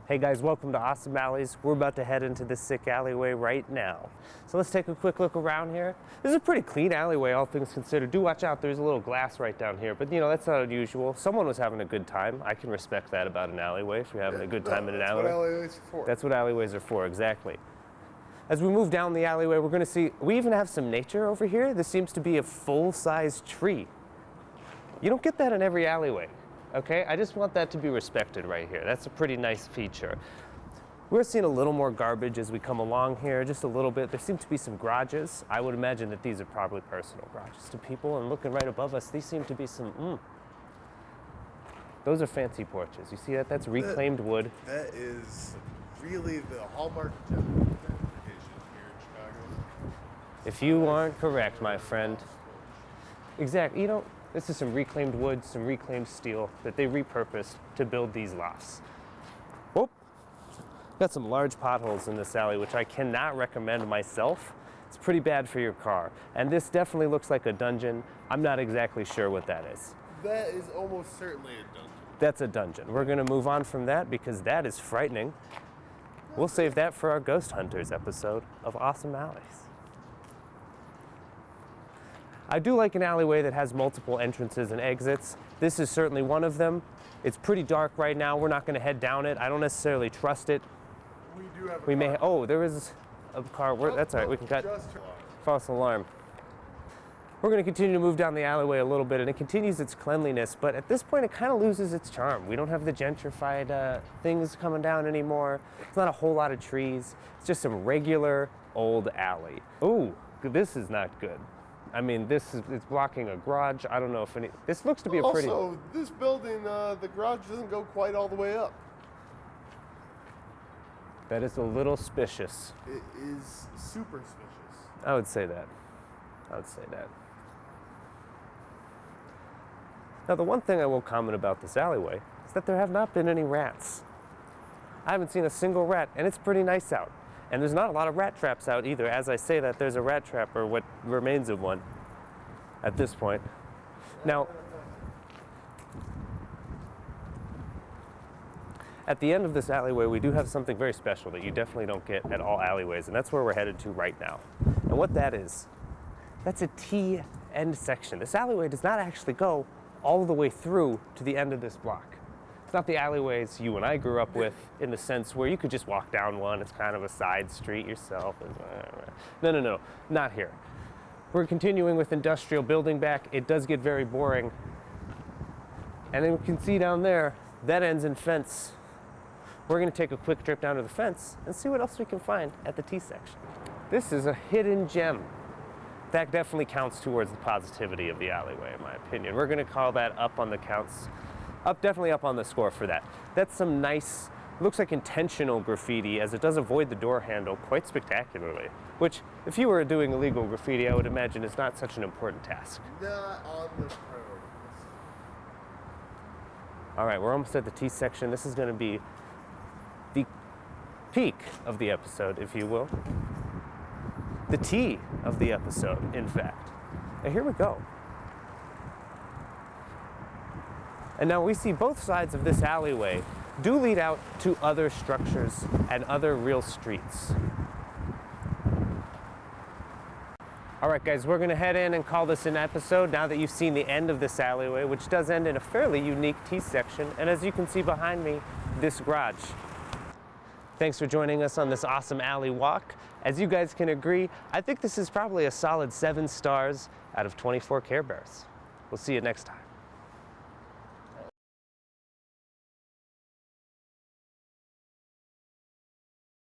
Hey guys, welcome to Awesome Alleys. We're about to head into this sick alleyway right now. So let's take a quick look around here. This is a pretty clean alleyway, all things considered. Do watch out, there's a little glass right down here, but you know, that's not unusual. Someone was having a good time. I can respect that about an alleyway, if you're having a good time in an alleyway. That's what alleyways are for. That's what alleyways are for, exactly. As we move down the alleyway, we're gonna see, we even have some nature over here. This seems to be a full-size tree. You don't get that in every alleyway. Okay, I just want that to be respected right here. That's a pretty nice feature. We're seeing a little more garbage as we come along here, just a little bit. There seem to be some garages. I would imagine that these are probably personal garages to people, and looking right above us, these seem to be some, those are fancy porches. You see that? That's reclaimed wood. That is really the hallmark of gentrification here in Chicago. If you aren't correct, my friend. Exactly, you know, this is some reclaimed wood, some reclaimed steel that they repurposed to build these lofts. Whoop. Got some large potholes in this alley, which I cannot recommend myself. It's pretty bad for your car. And this definitely looks like a dungeon. I'm not exactly sure what that is. That is almost certainly a dungeon. That's a dungeon. We're gonna move on from that because that is frightening. We'll save that for our Ghost Hunters episode of Awesome Alleys. I do like an alleyway that has multiple entrances and exits. This is certainly one of them. It's pretty dark right now. We're not going to head down it. I don't necessarily trust it. We do have a car. Oh, there is a car. That's all right. We can cut. False alarm. We're going to continue to move down the alleyway a little bit, and it continues its cleanliness, but at this point it kind of loses its charm. We don't have the gentrified things coming down anymore. It's not a whole lot of trees. It's just some regular old alley. Ooh, this is not good. I mean, it's blocking a garage. I don't know if this looks to be a pretty... Also, this building, the garage doesn't go quite all the way up. That is a little suspicious. It is super suspicious. I would say that. Now, the one thing I will comment about this alleyway is that there have not been any rats. I haven't seen a single rat, and it's pretty nice out. And there's not a lot of rat traps out either. As I say that, there's a rat trap, or what remains of one, at this point. Now, at the end of this alleyway, we do have something very special that you definitely don't get at all alleyways, and that's where we're headed to right now. And what that is, that's a T-end section. This alleyway does not actually go all the way through to the end of this block. It's not the alleyways you and I grew up with in the sense where you could just walk down one. It's kind of a side street yourself. No, not here. We're continuing with industrial building back. It does get very boring. And then we can see down there, that ends in fence. We're gonna take a quick trip down to the fence and see what else we can find at the T section. This is a hidden gem. That definitely counts towards the positivity of the alleyway, in my opinion. We're gonna call that up on the counts. Definitely up on the score for that. That's some nice, looks like intentional graffiti, as it does avoid the door handle quite spectacularly. Which, if you were doing illegal graffiti, I would imagine is not such an important task. Not on the priority list. All right, we're almost at the T section. This is going to be the peak of the episode, if you will. The T of the episode, in fact. And here we go. And now we see both sides of this alleyway do lead out to other structures and other real streets. All right, guys, we're gonna head in and call this an episode now that you've seen the end of this alleyway, which does end in a fairly unique T section. And as you can see behind me, this garage. Thanks for joining us on this awesome alley walk. As you guys can agree, I think this is probably a solid 7 stars out of 24 Care Bears. We'll see you next time.